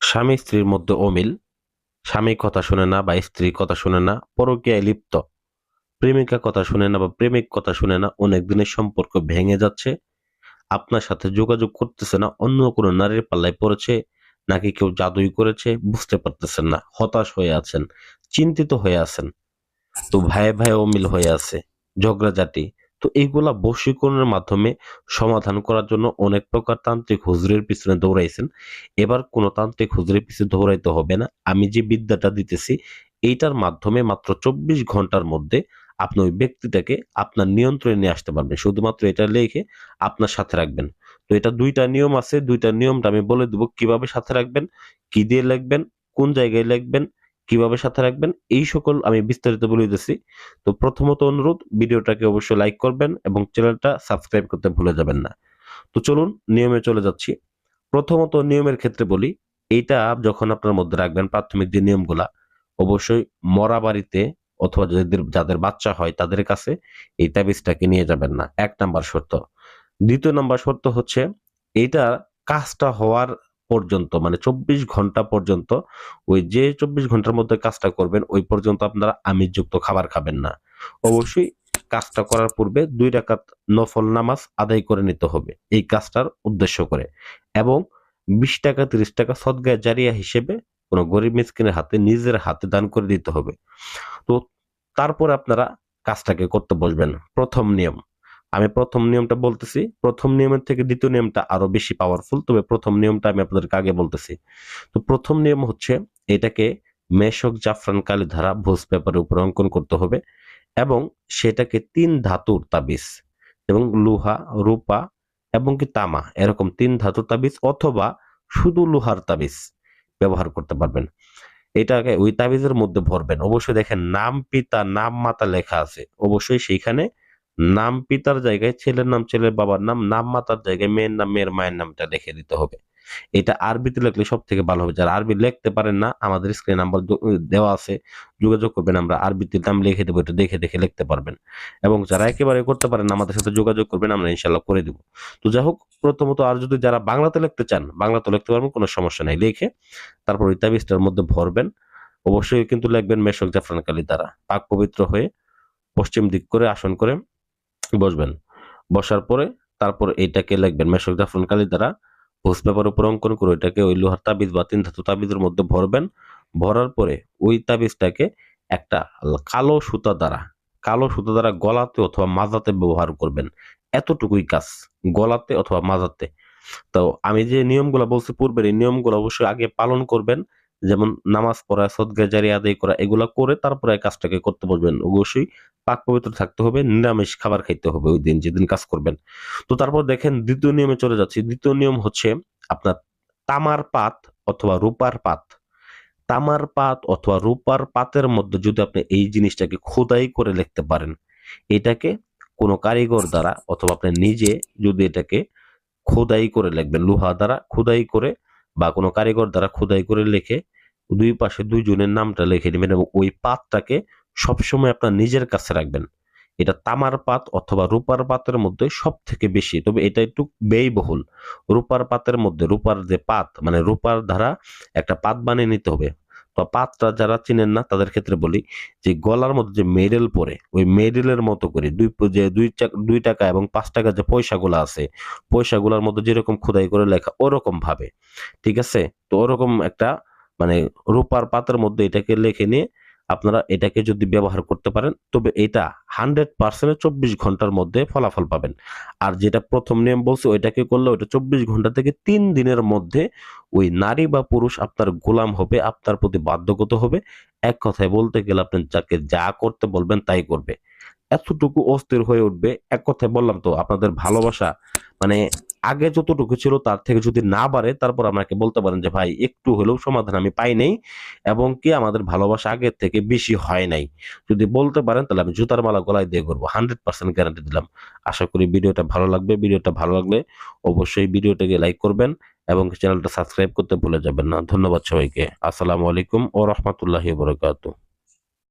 স্বামী স্ত্রীর মধ্যে অমিল, স্বামী কথা শুনে না বা স্ত্রী কথা শুনে না, পরকীয়ায় লিপ্ত, প্রেমিকা কথা শুনে না বা প্রেমিক কথা শুনে না, অনেক দিনের সম্পর্ক ভেঙে যাচ্ছে, আপনার সাথে যোগাযোগ করতেছে না, অন্য কোনো নারীর পাল্লায় পড়েছে নাকি কেউ জাদুই করেছে বুঝতে পারতেছেন না, হতাশ হয়ে আছেন, চিন্তিত হয়ে আছেন, তো ভাইয়ে ভাইয়ে অমিল হয়ে আছে, ঝগড়াঝাটি। তো এইগুলা বশীকরণের মাধ্যমে সমাধান করার জন্য অনেক প্রকার তান্ত্রিক হুজুরের পিছনে দৌড়াইছেন। এবার কোনো তান্ত্রিক হুজুরের পিছনে দৌড়াইতে হবে না। আমি যে বিদ্যাটা দিতেছি এইটার মাধ্যমে মাত্র 24 ঘন্টার মধ্যে আপনি ওই ব্যক্তিটাকে আপনার নিয়ন্ত্রণে নিয়ে আসতে পারবেন। শুধুমাত্র এটা লিখে আপনার সাথে রাখবেন। তো এটা ২টা নিয়ম আছে। ২টা নিয়মটা আমি বলে দেব কিভাবে সাথে রাখবেন, কি দিয়ে লিখবেন, কোন জায়গায় লিখবেন, কিভাবে সাথে রাখবেন, এই সকল আমি বিস্তারিত বলে দিতেছি। তো প্রথমত অনুরোধ, ভিডিওটাকে অবশ্যই লাইক করবেন এবং চ্যানেলটা সাবস্ক্রাইব করতে ভুলে যাবেন না। তো চলুন নিয়মে চলে যাচ্ছি। প্রথমত নিয়মের ক্ষেত্রে বলি, এইটা যখন আপনার মধ্যে রাখবেন প্রাথমিক যে নিয়মগুলা, অবশ্যই মরা বাড়িতে অথবা যাদের যাদের বাচ্চা হয় তাদের কাছে এই তাবিজটাকে নিয়ে যাবেন না। ১ নাম্বার শর্ত। ২য় নাম্বার শর্ত হচ্ছে এইটা কাজটা হওয়ার পর্যন্ত মানে ২৪ ঘন্টা পর্যন্ত, ওই যে ২৪ ঘন্টার মধ্যে কাজটা করবেন ওই পর্যন্ত আপনারা আমিষযুক্ত খাবার খাবেন না। অবশ্যই কাজটা করার পূর্বে ২ রাকাত নফল নামাজ আদায় করে নিতে হবে এই কাজটার উদ্দেশ্য করে, এবং ২০ টাকা ৩০ টাকা সদকায়ে জারিয়া হিসেবে কোনো গরিব মিসকিনের হাতে নিজের হাতে দান করে দিতে হবে। তো তারপরে আপনারা কাজটাকে করতে বসবেন। প্রথম নিয়ম, আমি প্রথম নিয়মটা বলতেছি। প্রথম নিয়মের থেকে ২য় নিয়মটা আরো বেশি পাওয়ারফুল। তবে প্রথম নিয়মটা আমি আপনাদেরকে আগে বলতেছি। তো প্রথম নিয়ম হচ্ছে এটাকে মেশক জাফরান কালি দ্বারা ভোজ পেপারের উপর অঙ্কন করতে হবে এবং সেটাকে ৩ ধাতুর তাবিজ এবং লোহা, রূপা এবং কি তামা এরকম ৩ ধাতুর তাবিজ অথবা শুধু লোহার তাবিজ ব্যবহার করতে পারবেন। এটাকে ওই তাবিজের মধ্যে ভরবেন। অবশ্যই দেখেন নাম, পিতা, নাম, মাতা লেখা আছে। অবশ্যই সেইখানে নাম পিতার জায়গায় ছেলের নাম, ছেলের বাবার নাম, নাম মাতার জায়গায় মেয়ের নাম, মেয়ের মায়ের নামটা লিখে দিতে হবে। এটা আরবিতে লিখলে সবথেকে ভালো হবে। যারা আরবি লিখতে পারেন না, আমাদের স্ক্রিনে নাম্বার দেওয়া আছে। যোগাযোগ করবেন, আমরা আরবিতে নাম লিখে দেব। এটা দেখে দেখে লিখতে পারবেন। এবং যারা একেবারে করতে পারেন না, আমাদের সাথে যোগাযোগ করবেন, আমরা ইনশাআল্লাহ করে দিব। তো যাই হোক, প্রথমত আর যদি যারা বাংলাতে লিখতে চান, বাংলাতেও লিখতে পারবেন, কোনো সমস্যা নাই। লিখে তারপর ওই তাবিজটার মধ্যে ভরবেন। অবশ্যই কিন্তু লিখবেন মেশক জাফরান কালি দ্বারা। পাক পবিত্র হয়ে পশ্চিম দিক করে আসন করে বসবেন। বসার পরে তারপর এইটাকে লিখবেন মেশক জাফরান কালি দ্বারা ভোজ পেপার উপর অঙ্কন করে ওইটাকে ওই লোহার তাবিজ বা ৩ ধাতু তাবিজের মধ্যে ভরবেন। ভরার পরে ওই তাবিজটাকে একটা কালো সুতা দ্বারা গলাতে অথবা মাজাতে ব্যবহার করবেন। এতটুকুই কাজ। গলাতে অথবা মাজাতে। তো আমি যে নিয়মগুলা বলছি পূর্বের, এই নিয়মগুলো অবশ্যই আগে পালন করবেন। যেমন নামাজ পড়া, সদকা জারিয়া আদায় করা, এগুলা করে তারপরে এই কাজটাকে করতে বসবেন। অবশ্যই পাক পবিত্র থাকতে হবে, নিরামিষ খাবার খাইতে হবে ওই দিন যেদিন কাজ করবেন। তো তারপর দেখেন ২য় নিয়মে চলে যাচ্ছি। ২য় নিয়ম হচ্ছে আপনার তামার পাত অথবা রূপার পাত। তামার পাত অথবা রূপার পাতের মধ্যে যদি আপনি এই জিনিসটাকে খোদাই করে লিখতে পারেন, এটাকে কোনো কারিগর দ্বারা অথবা আপনি নিজে যদি এটাকে খোদাই করে লিখবেন, লোহা দ্বারা খোদাই করে বা কোনো কারিগর দ্বারা খোদাই করে লিখে ২ পাশে ২ জনের নামটা লিখে নিবেন এবং ওই পাতটাকে সবসময় আপনার নিজের কাছে রাখবেন। এটা তামার পাত অথবা রূপার পাতের মধ্যে সবথেকে বেশি, তবে এটা একটু ব্যয়বহুল। রূপার পাতের মধ্যে রূপার যে পাত মানে রূপার দ্বারা একটা পাত বানিয়ে নিতে হবে। তো পাতটা যারা চিনেন না তাদের ক্ষেত্রে বলি যে গলার মধ্যে যে মেডেল পরে ওই মেডেলের মতো করে দুই টাকা এবং ৫ টাকা যে পয়সাগুলো আছে, পয়সাগুলোর মধ্যে যেরকম খোদাই করে লেখা ওরকম ভাবে, ঠিক আছে? তো ওরকম একটা মানে রূপার পাতের মধ্যে এটাকে লিখে নিয়ে আপনারা এটাকে যদি ব্যবহার করতে পারেন তবে এটা 100% ২৪ ঘন্টার মধ্যে ফলাফল পাবেন। আর যেটা প্রথম নিয়ম বলছি ওইটাকে করলে ওইটা ২৪ ঘন্টা থেকে ৩ দিনের মধ্যে ওই নারী বা পুরুষ আপনার গোলাম হবে, আপনার প্রতি বাধ্যগত হবে। এক কথায় বলতে গেলে আপনি যাকে যা করতে বলবেন তাই করবে। এতটুকু অস্থির হয়ে উঠবে। এক কথায় বললাম তো আপনাদের ভালোবাসা মানে আগে যতটুকু ছিল তার থেকে যদি না বাড়ে তারপর আমাকে বলতে পারেন যে ভাই একটু হলেও সমাধান আমি পাই নাই এবং কি আমাদের ভালোবাসা আগের থেকে বেশি হয় নাই। যদি বলতে পারেন তাহলে আমি জুতার মালা গলায় দিয়ে করবো। 100% গ্যারান্টি দিলাম। আশা করি ভিডিওটা ভালো লাগবে। ভিডিওটা ভালো লাগলে অবশ্যই ভিডিওটাকে লাইক করবেন এবং চ্যানেলটা সাবস্ক্রাইব করতে ভুলে যাবেন না। ধন্যবাদ সবাইকে। আসসালামু আলাইকুম ওয়া রাহমাতুল্লাহি ওয়া বারাকাতুহু।